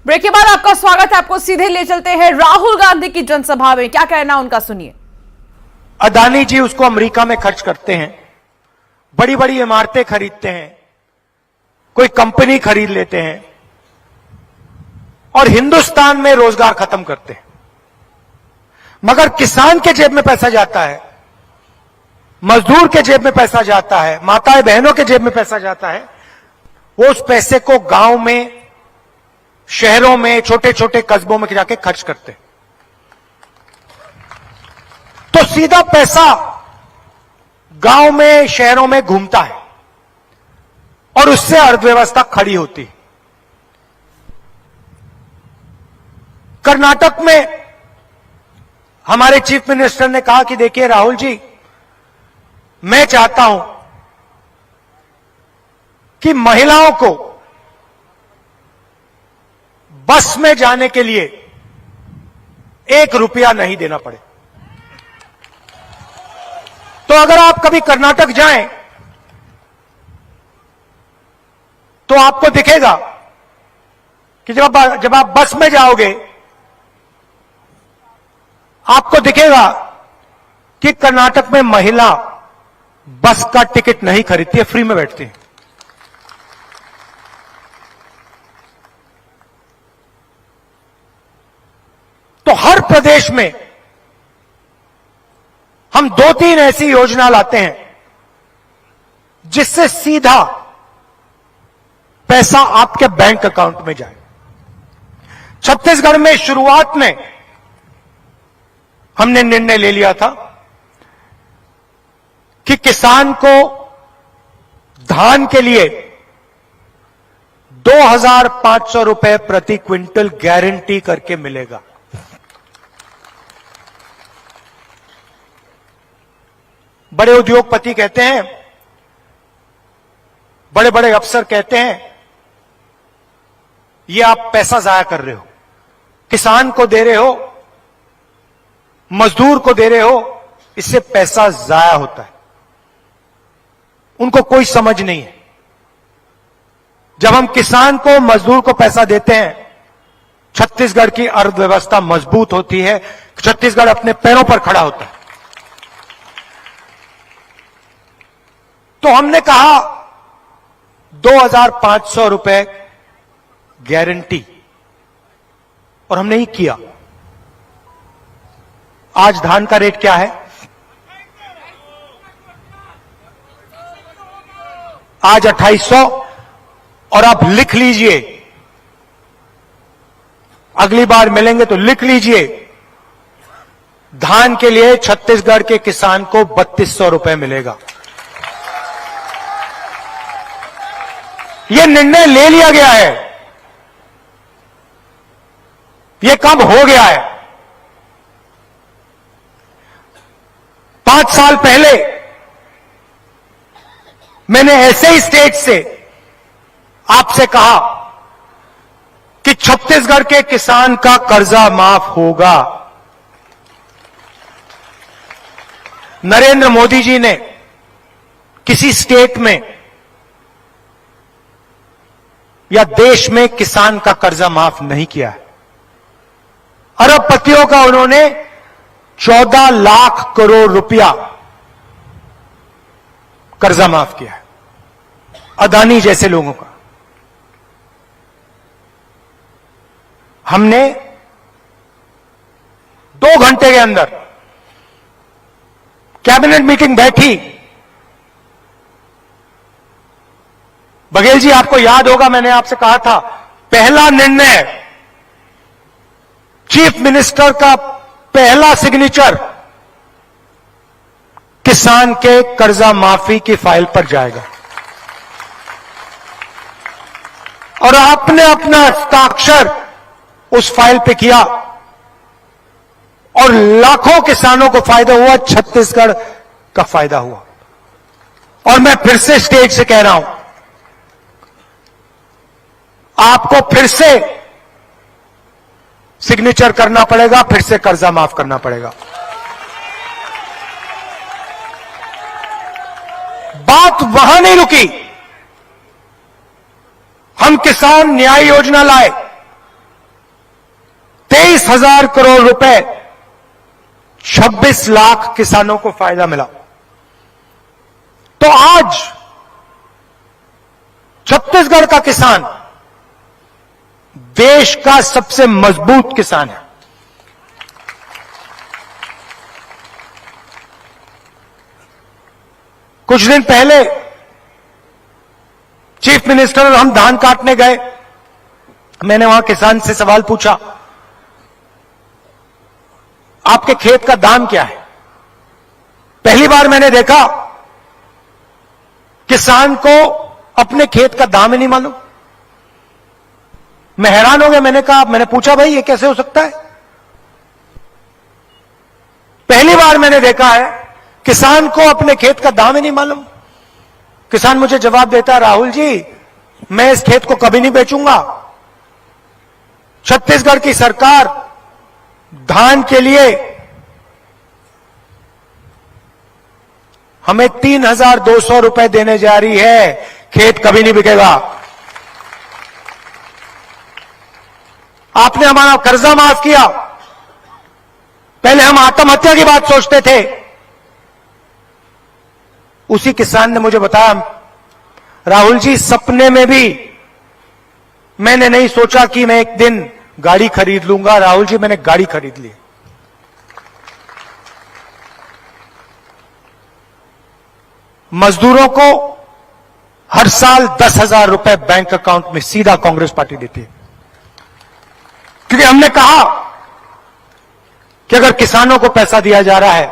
Break के बाद आपका स्वागत है। आपको सीधे ले चलते हैं राहुल गांधी की जनसभा में, क्या कहना उनका सुनिए। अदानी जी उसको अमेरिका में खर्च करते हैं, बड़ी बड़ी इमारतें खरीदते हैं, कोई कंपनी खरीद लेते हैं और हिंदुस्तान में रोजगार खत्म करते हैं। मगर किसान के जेब में पैसा जाता है, मजदूर के जेब में पैसा जाता है, माताएं बहनों के जेब में पैसा जाता है। वो उस पैसे को गांव में, शहरों में, छोटे छोटे कस्बों में जाके खर्च करते हैं। तो सीधा पैसा गांव में, शहरों में घूमता है और उससे अर्थव्यवस्था खड़ी होती है। कर्नाटक में हमारे चीफ मिनिस्टर ने कहा कि देखिए राहुल जी, मैं चाहता हूं कि महिलाओं को बस में जाने के लिए 1 रुपया नहीं देना पड़े। तो अगर आप कभी कर्नाटक जाएं तो आपको दिखेगा कि जब आप बस में जाओगे, आपको दिखेगा कि कर्नाटक में महिला बस का टिकट नहीं खरीदती है, फ्री में बैठती है। तो हर प्रदेश में हम 2-3 ऐसी योजना लाते हैं जिससे सीधा पैसा आपके बैंक अकाउंट में जाए। छत्तीसगढ़ में शुरुआत में हमने निर्णय ले लिया था कि किसान को धान के लिए 2,500 रुपए प्रति क्विंटल गारंटी करके मिलेगा। बड़े उद्योगपति कहते हैं, बड़े बड़े अफसर कहते हैं, ये आप पैसा जाया कर रहे हो, किसान को दे रहे हो, मजदूर को दे रहे हो, इससे पैसा जाया होता है। उनको कोई समझ नहीं है। जब हम किसान को, मजदूर को पैसा देते हैं, छत्तीसगढ़ की अर्थव्यवस्था मजबूत होती है, छत्तीसगढ़ अपने पैरों पर खड़ा होता है। तो हमने कहा 2,500 रुपए गारंटी, और हमने ही किया। आज धान का रेट क्या है? आज 2,800। और आप लिख लीजिए, अगली बार मिलेंगे तो लिख लीजिए, धान के लिए छत्तीसगढ़ के किसान को 3,200 रुपए मिलेगा। यह निर्णय ले लिया गया है, यह कब हो गया है? 5 साल पहले मैंने ऐसे ही स्टेज से आपसे कहा कि छत्तीसगढ़ के किसान का कर्जा माफ होगा। नरेंद्र मोदी जी ने किसी स्टेट में या देश में किसान का कर्जा माफ नहीं किया है। अरबपतियों का उन्होंने 14 लाख करोड़ रुपया कर्जा माफ किया है, अदानी जैसे लोगों का। हमने 2 घंटे के अंदर कैबिनेट मीटिंग बैठी। बघेल जी, आपको याद होगा, मैंने आपसे कहा था, पहला निर्णय, चीफ मिनिस्टर का पहला सिग्नेचर किसान के कर्जा माफी की फाइल पर जाएगा। और आपने अपना हस्ताक्षर उस फाइल पे किया और लाखों किसानों को फायदा हुआ, छत्तीसगढ़ का फायदा हुआ। और मैं फिर से स्टेज से कह रहा हूं, आपको फिर से सिग्नेचर करना पड़ेगा, फिर से कर्जा माफ करना पड़ेगा। बात वहां नहीं रुकी। हम किसान न्याय योजना लाए, 23,000 करोड़ रुपए 26 लाख किसानों को फायदा मिला। तो आज छत्तीसगढ़ का किसान देश का सबसे मजबूत किसान है। कुछ दिन पहले चीफ मिनिस्टर और हम धान काटने गए। मैंने वहां किसान से सवाल पूछा, आपके खेत का दाम क्या है? पहली बार मैंने देखा किसान को अपने खेत का दाम ही नहीं मालूम। मैं हैरान हो गया। मैंने पूछा, भाई ये कैसे हो सकता है? पहली बार मैंने देखा है किसान को अपने खेत का दाम ही नहीं मालूम। किसान मुझे जवाब देता है, राहुल जी मैं इस खेत को कभी नहीं बेचूंगा। छत्तीसगढ़ की सरकार धान के लिए हमें 3,200 रुपए देने जा रही है, खेत कभी नहीं बिकेगा। आपने हमारा कर्जा माफ किया। पहले हम आत्महत्या की बात सोचते थे। उसी किसान ने मुझे बताया, राहुल जी सपने में भी मैंने नहीं सोचा कि मैं एक दिन गाड़ी खरीद लूंगा। राहुल जी मैंने गाड़ी खरीद ली। मजदूरों को हर साल 10,000 रुपए बैंक अकाउंट में सीधा कांग्रेस पार्टी देती है, क्योंकि हमने कहा कि अगर किसानों को पैसा दिया जा रहा है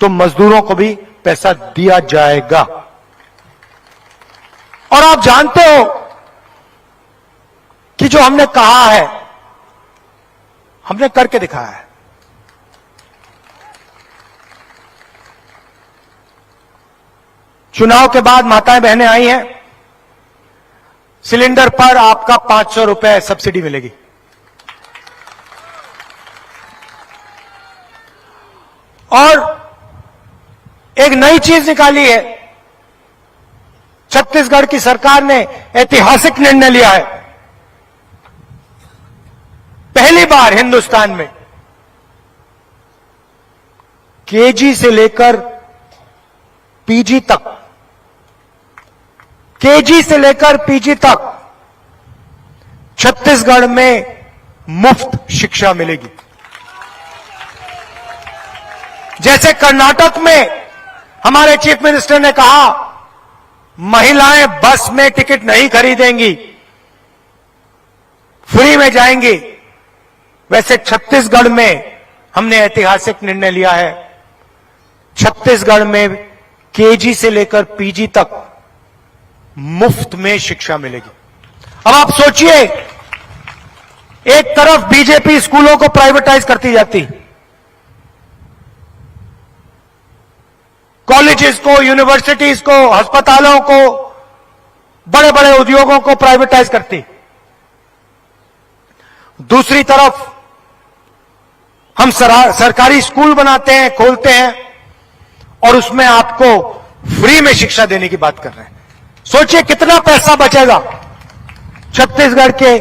तो मजदूरों को भी पैसा दिया जाएगा। और आप जानते हो कि जो हमने कहा है हमने करके दिखाया है। चुनाव के बाद माताएं बहनें आई हैं, सिलेंडर पर आपका 500 रुपए सब्सिडी मिलेगी। और एक नई चीज निकाली है, छत्तीसगढ़ की सरकार ने ऐतिहासिक निर्णय लिया है। पहली बार हिंदुस्तान में केजी से लेकर पीजी तक, केजी से लेकर पीजी तक छत्तीसगढ़ में मुफ्त शिक्षा मिलेगी। जैसे कर्नाटक में हमारे चीफ मिनिस्टर ने कहा महिलाएं बस में टिकट नहीं खरीदेंगी, फ्री में जाएंगी, वैसे छत्तीसगढ़ में हमने ऐतिहासिक निर्णय लिया है। छत्तीसगढ़ में केजी से लेकर पीजी तक मुफ्त में शिक्षा मिलेगी। अब आप सोचिए, एक तरफ बीजेपी स्कूलों को प्राइवेटाइज करती जाती, कॉलेजेस को, यूनिवर्सिटीज को, अस्पतालों को, बड़े बड़े उद्योगों को प्राइवेटाइज करती, दूसरी तरफ हम सरकारी स्कूल बनाते हैं, खोलते हैं और उसमें आपको फ्री में शिक्षा देने की बात कर रहे हैं। सोचिए कितना पैसा बचेगा छत्तीसगढ़ के